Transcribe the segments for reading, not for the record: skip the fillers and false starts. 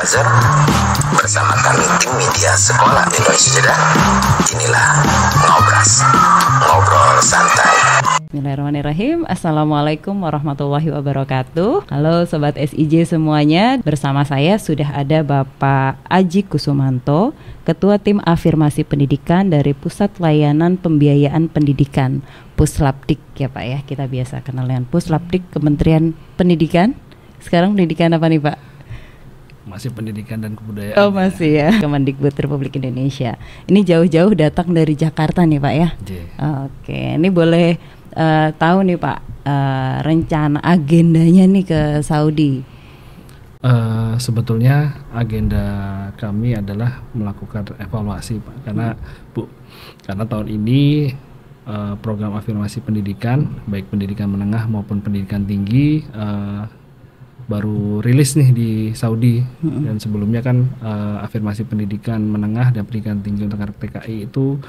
Buzzer bersama kami tim media Sekolah Indonesia Jeddah. Inilah Ngobras, ngobrol santai. Bismillahirrahmanirrahim. Assalamualaikum warahmatullahi wabarakatuh. Halo Sobat SIJ semuanya. Bersama saya sudah ada Bapak Aji Kusumanto, Ketua Tim Afirmasi Pendidikan dari Pusat Layanan Pembiayaan Pendidikan Puslapdik ya Pak ya. Kita biasa kenal dengan Puslapdik, Kementerian Pendidikan. Sekarang pendidikan apa nih Pak? Masih pendidikan dan kebudayaan. Oh masih ya, Kemendikbud Republik Indonesia. Ini jauh-jauh datang dari Jakarta nih Pak ya. Oke, ini boleh tahu nih Pak, rencana agendanya nih ke Saudi. Sebetulnya agenda kami adalah melakukan evaluasi Pak, karena tahun ini program afirmasi pendidikan baik pendidikan menengah maupun pendidikan tinggi baru rilis nih di Saudi. Dan sebelumnya kan afirmasi pendidikan menengah dan pendidikan tinggi untuk anak TKI itu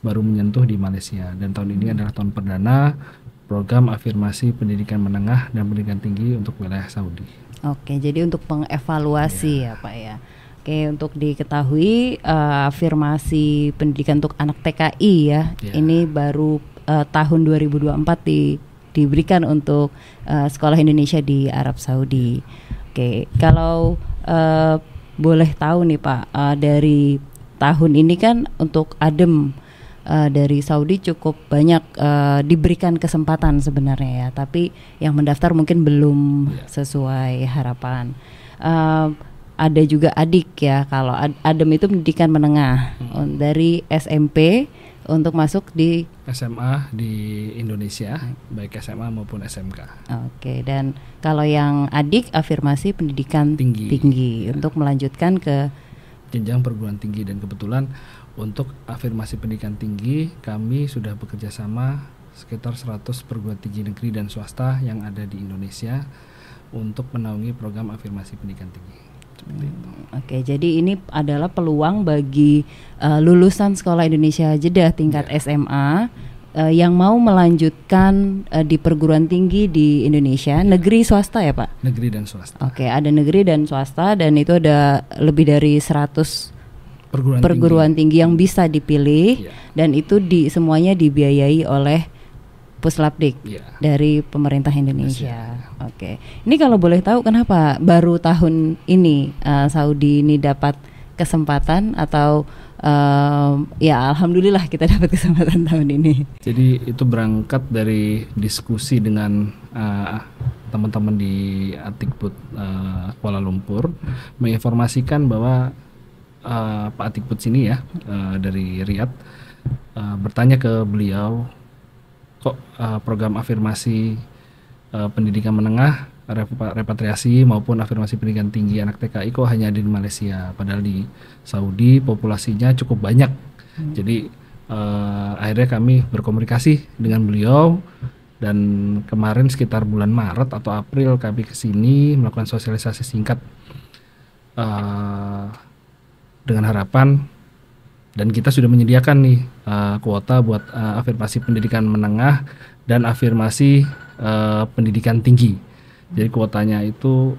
baru menyentuh di Malaysia, dan tahun ini adalah tahun perdana program afirmasi pendidikan menengah dan pendidikan tinggi untuk wilayah Saudi. Oke, jadi untuk pengevaluasi ya Pak ya. Oke, untuk diketahui afirmasi pendidikan untuk anak TKI ya, ini baru tahun 2024 diberikan untuk sekolah Indonesia di Arab Saudi. Oke, kalau boleh tahu nih Pak, dari tahun ini kan untuk ADEM dari Saudi cukup banyak diberikan kesempatan sebenarnya ya, tapi yang mendaftar mungkin belum sesuai harapan. Ada juga adik ya, kalau ADEM itu pendidikan menengah dari SMP untuk masuk di SMA di Indonesia, baik SMA maupun SMK. Oke, dan kalau yang adik afirmasi pendidikan tinggi untuk melanjutkan ke jenjang perguruan tinggi. Dan kebetulan untuk afirmasi pendidikan tinggi kami sudah bekerja sama sekitar 100 perguruan tinggi negeri dan swasta yang ada di Indonesia untuk menaungi program afirmasi pendidikan tinggi. Oke, jadi ini adalah peluang bagi lulusan Sekolah Indonesia Jeddah tingkat SMA yang mau melanjutkan di perguruan tinggi di Indonesia, negeri swasta ya Pak? Negeri dan swasta. Oke, ada negeri dan swasta, dan itu ada lebih dari 100 perguruan tinggi yang bisa dipilih, dan itu semuanya dibiayai oleh Puslapdik dari pemerintah Indonesia. Oke, ini kalau boleh tahu kenapa baru tahun ini Saudi ini dapat kesempatan, atau ya alhamdulillah kita dapat kesempatan tahun ini. Jadi itu berangkat dari diskusi dengan teman-teman di Atikbud Kuala Lumpur, menginformasikan bahwa Pak Atikbud sini ya dari Riyadh bertanya ke beliau, kok program afirmasi pendidikan menengah, repatriasi maupun afirmasi pendidikan tinggi anak TKI kok hanya ada di Malaysia, padahal di Saudi populasinya cukup banyak. Jadi akhirnya kami berkomunikasi dengan beliau, dan kemarin sekitar bulan Maret atau April kami kesini melakukan sosialisasi singkat dengan harapan, dan kita sudah menyediakan nih kuota buat afirmasi pendidikan menengah dan afirmasi pendidikan tinggi. Jadi kuotanya itu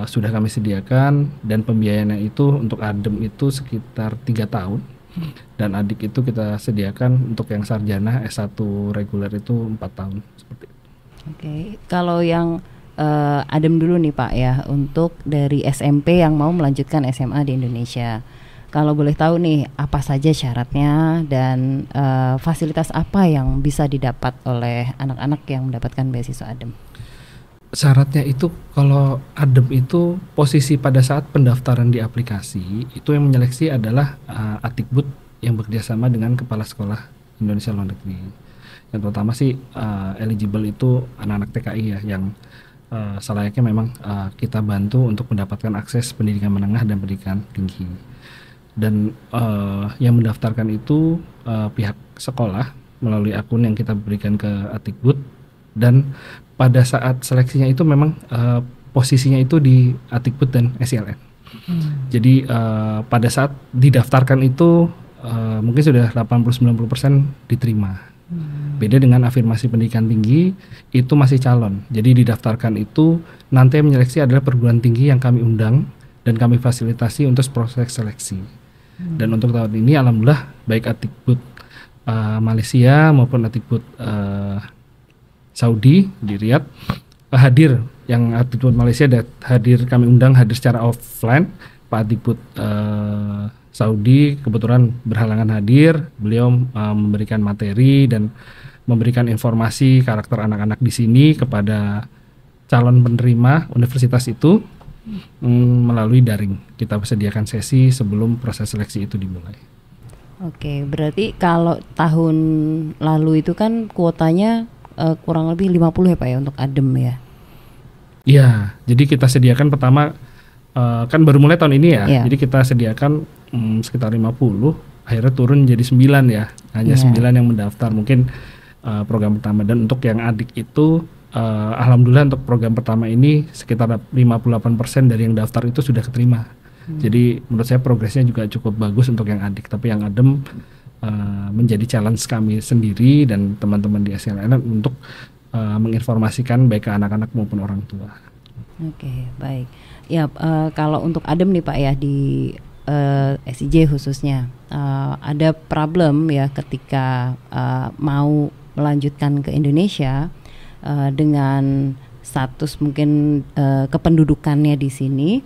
sudah kami sediakan, dan pembiayaannya itu untuk ADEM itu sekitar 3 tahun, dan adik itu kita sediakan untuk yang sarjana S1 reguler itu 4 tahun seperti itu. Oke, kalau yang ADEM dulu nih Pak ya, untuk dari SMP yang mau melanjutkan SMA di Indonesia. Kalau boleh tahu nih, apa saja syaratnya dan fasilitas apa yang bisa didapat oleh anak-anak yang mendapatkan beasiswa ADEM? Syaratnya itu kalau ADEM itu posisi pada saat pendaftaran di aplikasi itu yang menyeleksi adalah Atikbud yang bekerjasama dengan Kepala Sekolah Indonesia Luar Negeri. Yang pertama sih eligible itu anak-anak TKI ya, yang selayaknya memang kita bantu untuk mendapatkan akses pendidikan menengah dan pendidikan tinggi. Dan yang mendaftarkan itu pihak sekolah melalui akun yang kita berikan ke Atikbud, dan pada saat seleksinya itu memang posisinya itu di Atikbud dan SILN. Jadi pada saat didaftarkan itu mungkin sudah 80-90% diterima. Beda dengan afirmasi pendidikan tinggi, itu masih calon. Jadi didaftarkan itu nanti yang menyeleksi adalah perguruan tinggi yang kami undang dan kami fasilitasi untuk proses seleksi. Dan untuk tahun ini alhamdulillah baik Adikbud Malaysia maupun Adikbud Saudi di Riyadh hadir. Yang Adikbud Malaysia hadir, kami undang hadir secara offline. Pak Adikbud Saudi kebetulan berhalangan hadir. Beliau memberikan materi dan memberikan informasi karakter anak-anak di sini kepada calon penerima universitas itu melalui daring. Kita sediakan sesi sebelum proses seleksi itu dimulai. Oke, berarti kalau tahun lalu itu kan kuotanya kurang lebih 50 ya Pak ya untuk ADEM ya? Iya, jadi kita sediakan pertama kan baru mulai tahun ini ya. Yeah. Jadi kita sediakan sekitar 50, akhirnya turun jadi 9 ya. Hanya 9 yang mendaftar mungkin program pertama. Dan untuk yang adik itu alhamdulillah untuk program pertama ini sekitar 58% dari yang daftar itu sudah keterima. Jadi menurut saya progresnya juga cukup bagus untuk yang adik. Tapi yang ADEM menjadi challenge kami sendiri dan teman-teman di SLN untuk menginformasikan baik ke anak-anak maupun orang tua. Oke, baik. Ya, kalau untuk ADEM nih Pak ya di SIJ khususnya ada problem ya ketika mau melanjutkan ke Indonesia dengan status mungkin kependudukannya di sini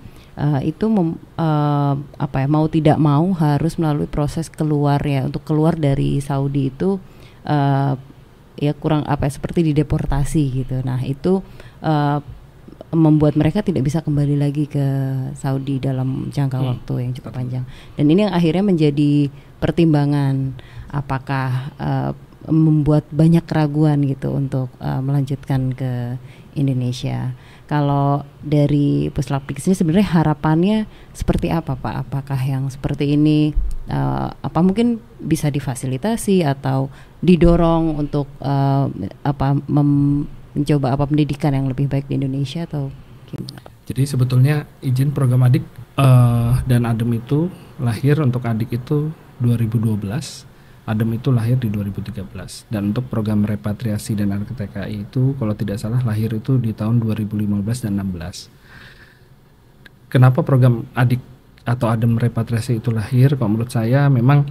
itu mau tidak mau harus melalui proses keluar ya. Untuk keluar dari Saudi itu ya kurang seperti dideportasi gitu. Nah itu membuat mereka tidak bisa kembali lagi ke Saudi dalam jangka waktu yang cukup panjang. Dan ini yang akhirnya menjadi pertimbangan apakah membuat banyak keraguan gitu untuk melanjutkan ke Indonesia. Kalau dari Puslapdik ini sebenarnya harapannya seperti apa Pak? Apakah yang seperti ini mungkin bisa difasilitasi atau didorong untuk mencoba pendidikan yang lebih baik di Indonesia atau gimana? Jadi sebetulnya izin program adik dan ADEM itu lahir untuk adik itu 2012. ADEM itu lahir di 2013 dan untuk program repatriasi dan anak TKI itu kalau tidak salah lahir itu di tahun 2015 dan 16. Kenapa program adik atau ADEM repatriasi itu lahir? Kalau menurut saya memang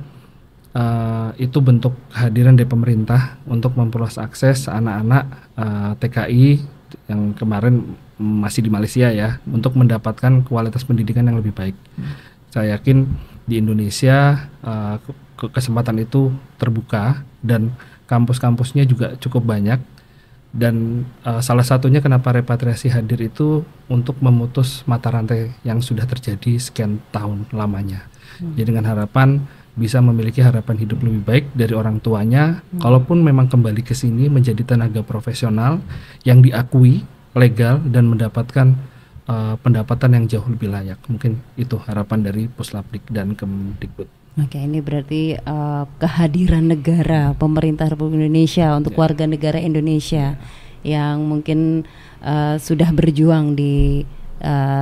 itu bentuk kehadiran dari pemerintah untuk memperluas akses anak-anak TKI yang kemarin masih di Malaysia ya untuk mendapatkan kualitas pendidikan yang lebih baik. Saya yakin di Indonesia kesempatan itu terbuka dan kampus-kampusnya juga cukup banyak dan salah satunya kenapa repatriasi hadir itu untuk memutus mata rantai yang sudah terjadi sekian tahun lamanya. Jadi dengan harapan bisa memiliki harapan hidup lebih baik dari orang tuanya kalaupun memang kembali ke sini menjadi tenaga profesional yang diakui legal dan mendapatkan pendapatan yang jauh lebih layak. Mungkin itu harapan dari Puslapdik dan Kemdikbud. Oke, ini berarti kehadiran negara, pemerintah Republik Indonesia untuk warga negara Indonesia yang mungkin sudah berjuang di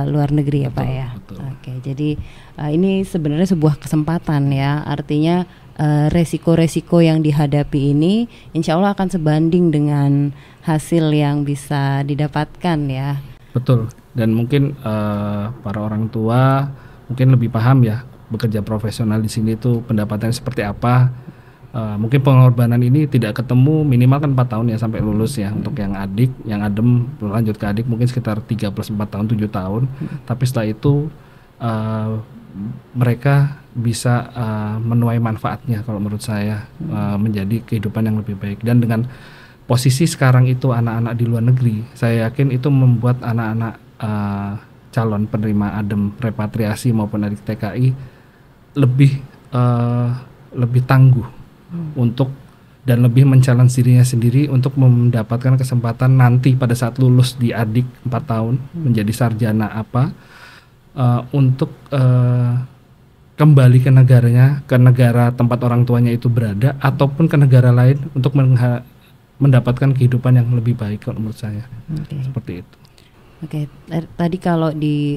luar negeri ya Pak ya. Betul. Oke, jadi ini sebenarnya sebuah kesempatan ya. Artinya resiko-resiko yang dihadapi ini insya Allah akan sebanding dengan hasil yang bisa didapatkan ya. Betul. Dan mungkin para orang tua mungkin lebih paham ya bekerja profesional di sini itu pendapatannya seperti apa. Mungkin pengorbanan ini tidak ketemu minimal kan 4 tahun ya sampai lulus ya untuk yang adik, yang ADEM lanjut ke adik mungkin sekitar 3 plus 4 tahun 7 tahun. Tapi setelah itu mereka bisa menuai manfaatnya kalau menurut saya menjadi kehidupan yang lebih baik. Dan dengan posisi sekarang itu anak-anak di luar negeri, saya yakin itu membuat anak-anak calon penerima ADEM repatriasi maupun adik TKI lebih tangguh untuk dan lebih men-challenge dirinya sendiri untuk mendapatkan kesempatan nanti pada saat lulus di adik 4 tahun menjadi sarjana untuk kembali ke negaranya, ke negara tempat orang tuanya itu berada ataupun ke negara lain untuk mendapatkan kehidupan yang lebih baik kalau menurut saya. Seperti itu. Oke, tadi kalau di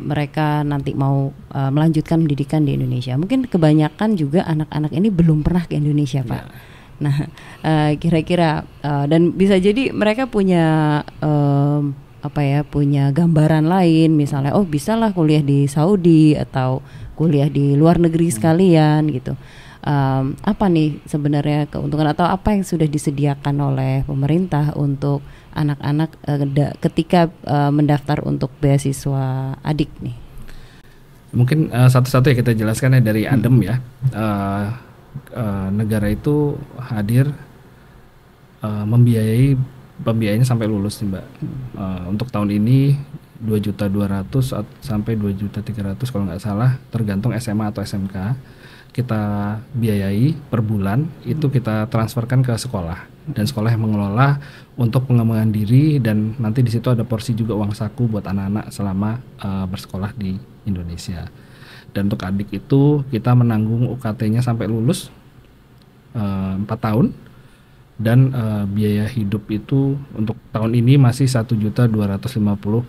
mereka nanti mau melanjutkan pendidikan di Indonesia, mungkin kebanyakan juga anak-anak ini belum pernah ke Indonesia, Pak. Nah, kira-kira dan bisa jadi mereka punya punya gambaran lain, misalnya bisalah kuliah di Saudi atau kuliah di luar negeri sekalian gitu. Apa nih sebenarnya keuntungan atau apa yang sudah disediakan oleh pemerintah untuk anak-anak ketika mendaftar untuk beasiswa adik nih? Mungkin satu-satu ya kita jelaskan ya dari ADEM ya. Negara itu hadir pembiayanya sampai lulus nih Mbak. Untuk tahun ini 2.200.000 sampai 2.300.000 kalau nggak salah, tergantung SMA atau SMK. Kita biayai per bulan, itu kita transferkan ke sekolah, dan sekolah yang mengelola untuk pengembangan diri, dan nanti di situ ada porsi juga uang saku buat anak-anak selama bersekolah di Indonesia. Dan untuk adik itu kita menanggung UKT-nya sampai lulus 4 tahun, dan biaya hidup itu untuk tahun ini masih 1.250.000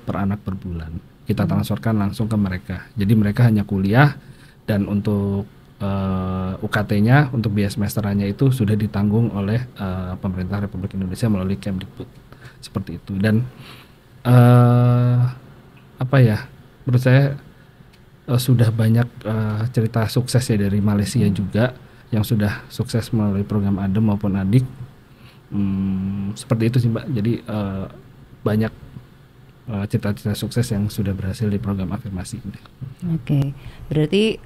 per anak per bulan. Kita transferkan langsung ke mereka. Jadi mereka hanya kuliah, dan untuk UKT-nya untuk biaya semesterannya itu sudah ditanggung oleh pemerintah Republik Indonesia melalui Kemdikbud, seperti itu. Dan menurut saya sudah banyak cerita sukses ya dari Malaysia juga yang sudah sukses melalui program ADEM maupun ADIK. Seperti itu sih Mbak. Jadi banyak cerita-cerita sukses yang sudah berhasil di program afirmasi ini. Oke, berarti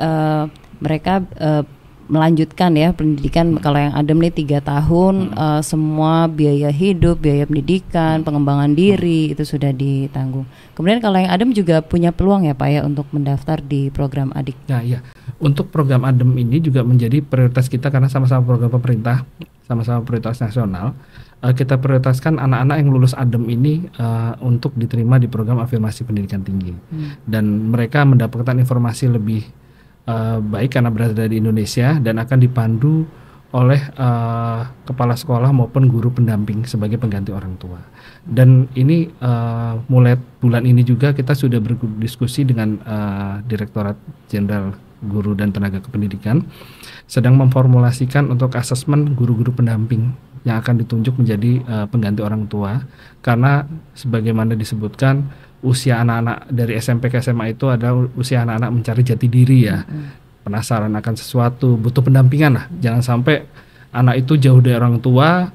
mereka melanjutkan ya pendidikan. Kalau yang ADEM nih 3 tahun, semua biaya hidup, biaya pendidikan, pengembangan diri itu sudah ditanggung. Kemudian kalau yang ADEM juga punya peluang ya Pak ya untuk mendaftar di program ADIK. Nah iya, untuk program ADEM ini juga menjadi prioritas kita karena sama-sama program pemerintah, sama-sama prioritas nasional. Kita prioritaskan anak-anak yang lulus ADEM ini untuk diterima di program afirmasi pendidikan tinggi. Dan mereka mendapatkan informasi lebih baik karena berada di Indonesia, dan akan dipandu oleh kepala sekolah maupun guru pendamping sebagai pengganti orang tua. Dan ini mulai bulan ini juga kita sudah berdiskusi dengan Direktorat Jenderal Guru dan Tenaga Kependidikan, sedang memformulasikan untuk asesmen guru-guru pendamping yang akan ditunjuk menjadi pengganti orang tua, karena sebagaimana disebutkan usia anak-anak dari SMP ke SMA itu adalah usia anak-anak mencari jati diri ya, penasaran akan sesuatu, butuh pendampingan lah. Jangan sampai anak itu jauh dari orang tua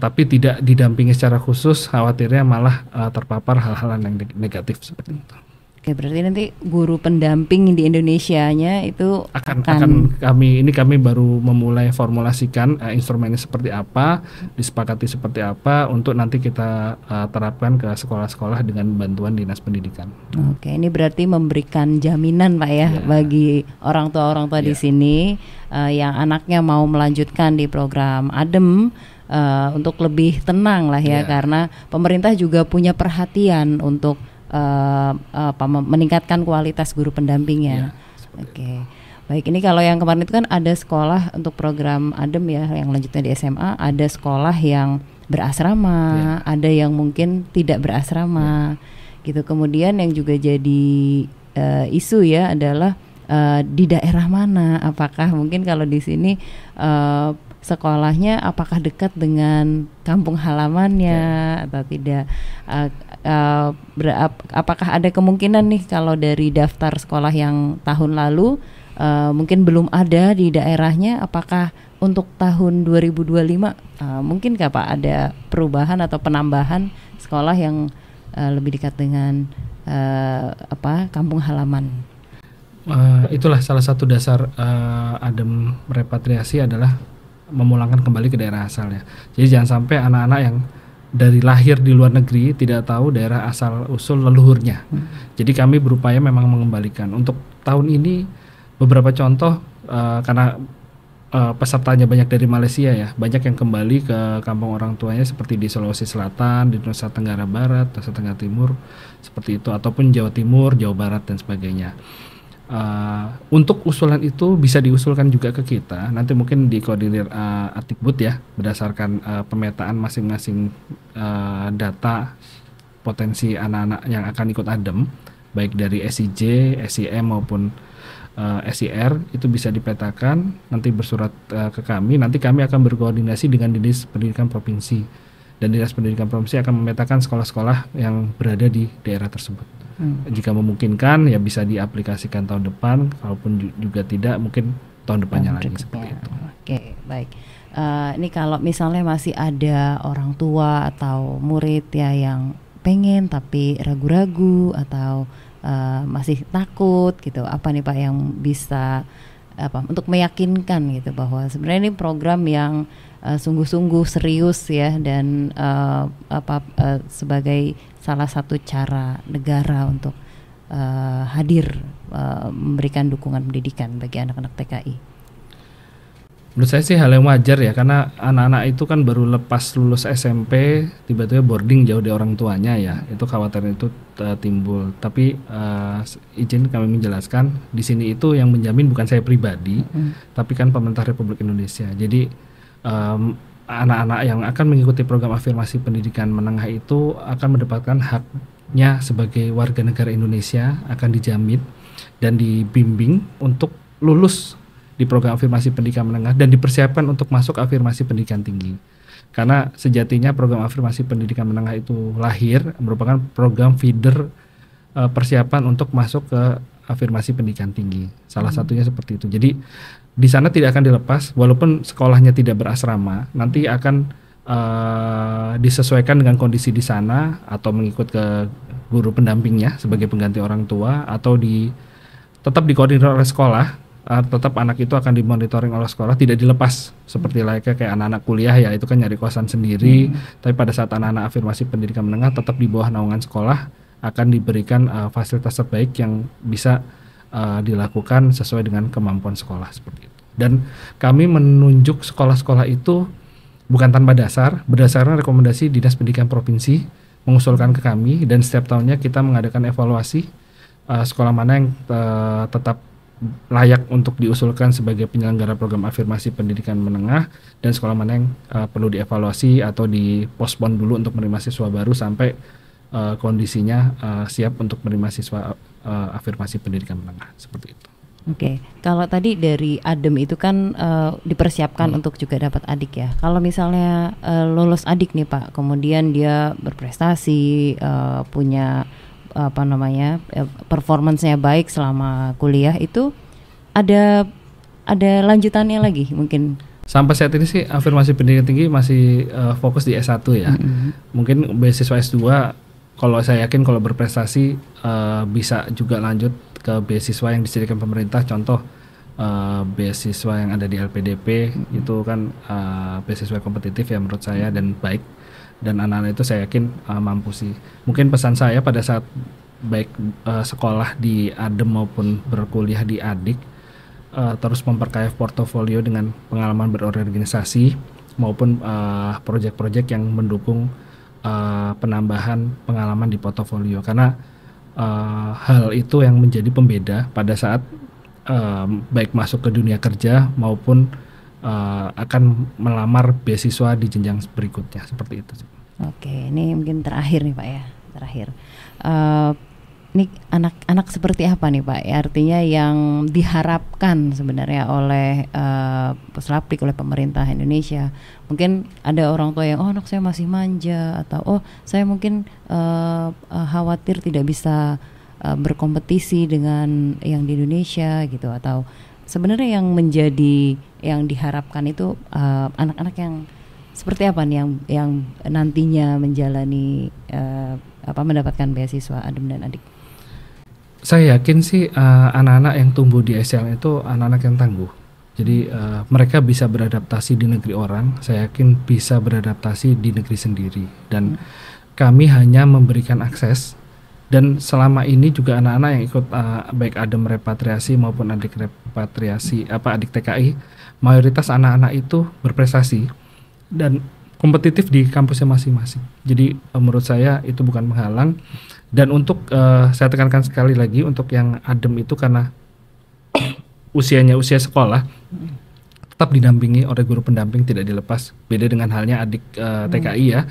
tapi tidak didampingi secara khusus, khawatirnya malah terpapar hal-hal yang negatif seperti itu. Oke, berarti nanti guru pendamping di Indonesianya itu akan kami baru memulai formulasikan instrumennya seperti apa, disepakati seperti apa untuk nanti kita terapkan ke sekolah-sekolah dengan bantuan Dinas Pendidikan. Oke, ini berarti memberikan jaminan Pak ya bagi orang tua di sini yang anaknya mau melanjutkan di program ADEM untuk lebih tenang lah ya, karena pemerintah juga punya perhatian untuk meningkatkan kualitas guru pendampingnya. Oke. Baik, ini kalau yang kemarin itu kan ada sekolah untuk program ADEM ya yang lanjutnya di SMA, ada sekolah yang berasrama, ada yang mungkin tidak berasrama, gitu. Kemudian yang juga jadi isu ya adalah di daerah mana, apakah mungkin kalau di sini sekolahnya apakah dekat dengan kampung halamannya atau tidak. Apakah ada kemungkinan nih kalau dari daftar sekolah yang tahun lalu mungkin belum ada di daerahnya, apakah untuk tahun 2025 mungkinkah Pak ada perubahan atau penambahan sekolah yang lebih dekat dengan kampung halaman? Itulah salah satu dasar ADEM repatriasi adalah memulangkan kembali ke daerah asal ya. Jadi jangan sampai anak-anak yang dari lahir di luar negeri tidak tahu daerah asal usul leluhurnya. Jadi kami berupaya memang mengembalikan. Untuk tahun ini beberapa contoh karena pesertanya banyak dari Malaysia ya, banyak yang kembali ke kampung orang tuanya seperti di Sulawesi Selatan, di Nusa Tenggara Barat, Nusa Tenggara Timur seperti itu, ataupun Jawa Timur, Jawa Barat dan sebagainya. Untuk usulan itu bisa diusulkan juga ke kita. Nanti mungkin dikoordinir Atikbud ya, berdasarkan pemetaan masing-masing data potensi anak-anak yang akan ikut ADEM, baik dari SIJ, SIM maupun SIR, itu bisa dipetakan. Nanti bersurat ke kami. Nanti kami akan berkoordinasi dengan Dinas Pendidikan Provinsi dan Dinas Pendidikan Provinsi akan memetakan sekolah-sekolah yang berada di daerah tersebut. Jika memungkinkan ya bisa diaplikasikan tahun depan, kalaupun juga tidak mungkin tahun depannya lagi seperti itu. Oke, baik. Ini kalau misalnya masih ada orang tua atau murid ya yang pengen tapi ragu-ragu atau masih takut gitu, apa nih Pak yang bisa untuk meyakinkan gitu bahwa sebenarnya ini program yang sungguh-sungguh serius ya, dan sebagai salah satu cara negara untuk hadir memberikan dukungan pendidikan bagi anak-anak TKI. Menurut saya sih hal yang wajar ya, karena anak-anak itu kan baru lepas lulus SMP tiba-tiba boarding jauh dari orang tuanya ya, itu khawatiran itu timbul. Tapi izin kami menjelaskan, di sini itu yang menjamin bukan saya pribadi, tapi kan pemerintah Republik Indonesia. Jadi anak-anak yang akan mengikuti program afirmasi pendidikan menengah itu akan mendapatkan haknya sebagai warga negara Indonesia, akan dijamin dan dibimbing untuk lulus di program afirmasi pendidikan menengah dan dipersiapkan untuk masuk afirmasi pendidikan tinggi. Karena sejatinya program afirmasi pendidikan menengah itu lahir merupakan program feeder persiapan untuk masuk ke afirmasi pendidikan tinggi. Salah satunya seperti itu. Jadi di sana tidak akan dilepas, walaupun sekolahnya tidak berasrama, nanti akan disesuaikan dengan kondisi di sana atau mengikut ke guru pendampingnya sebagai pengganti orang tua, atau tetap dikoordinir oleh sekolah. Tetap anak itu akan dimonitoring oleh sekolah, tidak dilepas seperti layaknya kayak anak-anak kuliah ya, itu kan nyari kosan sendiri. Tapi pada saat anak-anak afirmasi pendidikan menengah tetap di bawah naungan sekolah, akan diberikan fasilitas terbaik yang bisa dilakukan sesuai dengan kemampuan sekolah seperti itu. Dan kami menunjuk sekolah-sekolah itu bukan tanpa dasar, berdasarkan rekomendasi Dinas Pendidikan Provinsi mengusulkan ke kami, dan setiap tahunnya kita mengadakan evaluasi sekolah mana yang tetap layak untuk diusulkan sebagai penyelenggara program afirmasi pendidikan menengah, dan sekolah mana yang perlu dievaluasi atau dipospon dulu untuk menerima siswa baru sampai kondisinya siap untuk menerima siswa afirmasi pendidikan menengah seperti itu. Oke, kalau tadi dari ADEM itu kan dipersiapkan untuk juga dapat adik ya. Kalau misalnya lulus adik nih Pak, kemudian dia berprestasi, punya performance-nya baik selama kuliah, itu ada lanjutannya lagi mungkin. Sampai saat ini sih afirmasi pendidikan tinggi masih fokus di S1 ya. Mungkin beasiswa S2 kalau saya yakin kalau berprestasi bisa juga lanjut ke beasiswa yang disediakan pemerintah. Contoh beasiswa yang ada di LPDP itu kan beasiswa kompetitif ya menurut saya dan baik. Dan anak-anak itu saya yakin mampu sih. Mungkin pesan saya pada saat baik sekolah di ADEM maupun berkuliah di ADIK, terus memperkaya portofolio dengan pengalaman berorganisasi maupun proyek-proyek yang mendukung penambahan pengalaman di portofolio. Karena hal itu yang menjadi pembeda pada saat baik masuk ke dunia kerja maupun akan melamar beasiswa di jenjang berikutnya seperti itu. Oke, ini mungkin terakhir nih Pak ya, terakhir. Ini anak-anak seperti apa nih Pak? Artinya yang diharapkan sebenarnya oleh Puslapdik, oleh pemerintah Indonesia. Mungkin ada orang tua yang anak saya masih manja, atau saya mungkin khawatir tidak bisa berkompetisi dengan yang di Indonesia gitu, atau sebenarnya yang diharapkan itu anak-anak yang seperti apa nih yang nantinya menjalani mendapatkan beasiswa ADEM dan ADIK? Saya yakin sih anak-anak yang tumbuh di SLN itu anak-anak yang tangguh. Jadi mereka bisa beradaptasi di negeri orang. Saya yakin bisa beradaptasi di negeri sendiri. Dan kami hanya memberikan akses. Dan selama ini juga anak-anak yang ikut baik ADEM repatriasi maupun ADIK repatriasi ADIK TKI, mayoritas anak-anak itu berprestasi dan kompetitif di kampusnya masing-masing. Jadi menurut saya itu bukan menghalang. Dan untuk saya tekankan sekali lagi untuk yang ADEM itu karena usianya usia sekolah, tetap didampingi oleh guru pendamping, tidak dilepas. Beda dengan halnya ADIK TKI ya.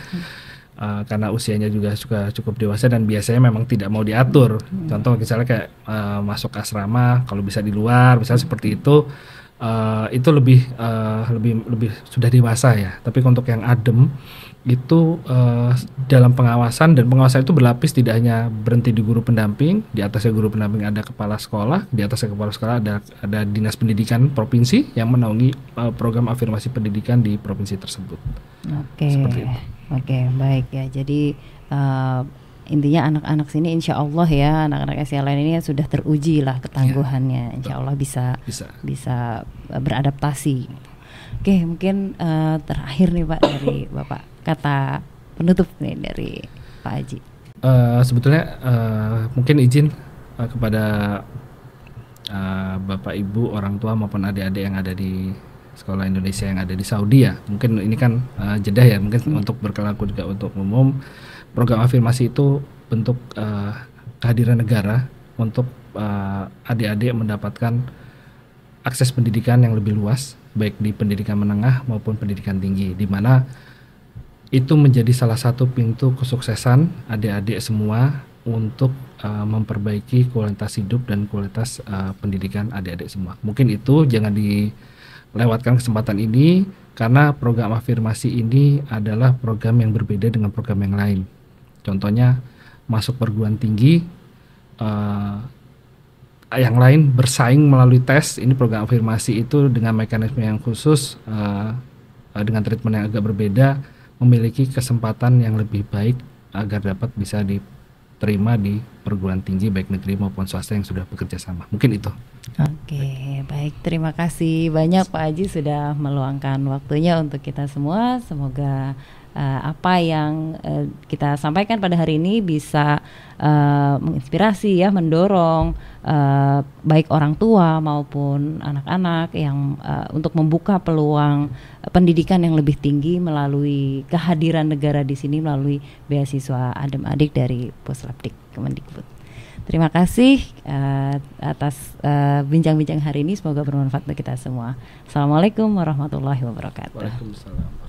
Karena usianya juga cukup dewasa dan biasanya memang tidak mau diatur. Contoh misalnya kayak masuk asrama, kalau bisa di luar, misalnya seperti itu, itu lebih sudah dewasa ya. Tapi untuk yang adem itu dalam pengawasan, dan pengawasan itu berlapis, tidak hanya berhenti di guru pendamping. Di atasnya guru pendamping ada kepala sekolah, di atasnya kepala sekolah ada dinas pendidikan provinsi yang menaungi program afirmasi pendidikan di provinsi tersebut. Oke, baik ya. Jadi intinya anak-anak sini insya Allah ya, anak-anak SLN ini sudah teruji lah ketangguhannya, insya Allah bisa beradaptasi. Oke, mungkin terakhir nih Pak, dari Bapak, kata penutup nih dari Pak Haji. Sebetulnya mungkin izin kepada Bapak Ibu, orang tua maupun adik-adik yang ada di sekolah Indonesia yang ada di Saudi ya. Mungkin ini kan Jeddah ya, mungkin untuk berlaku juga untuk umum. Program afirmasi itu bentuk kehadiran negara untuk adik-adik mendapatkan akses pendidikan yang lebih luas, baik di pendidikan menengah maupun pendidikan tinggi, di mana itu menjadi salah satu pintu kesuksesan adik-adik semua untuk memperbaiki kualitas hidup dan kualitas pendidikan adik-adik semua. Mungkin itu jangan dilewatkan kesempatan ini, karena program afirmasi ini adalah program yang berbeda dengan program yang lain. Contohnya masuk perguruan tinggi, yang lain bersaing melalui tes. Ini program afirmasi itu dengan mekanisme yang khusus, dengan treatment yang agak berbeda, memiliki kesempatan yang lebih baik agar dapat bisa diterima di perguruan tinggi baik negeri maupun swasta yang sudah bekerja sama. Mungkin itu. Oke, baik. Terima kasih banyak Pak Haji sudah meluangkan waktunya untuk kita semua. Semoga apa yang kita sampaikan pada hari ini bisa menginspirasi ya, mendorong baik orang tua maupun anak-anak yang untuk membuka peluang pendidikan yang lebih tinggi melalui kehadiran negara di sini melalui beasiswa Adem Adik dari Puslapdik Kemendikbud. Terima kasih atas bincang-bincang hari ini, semoga bermanfaat untuk kita semua. Assalamualaikum warahmatullahi wabarakatuh. Waalaikumsalam.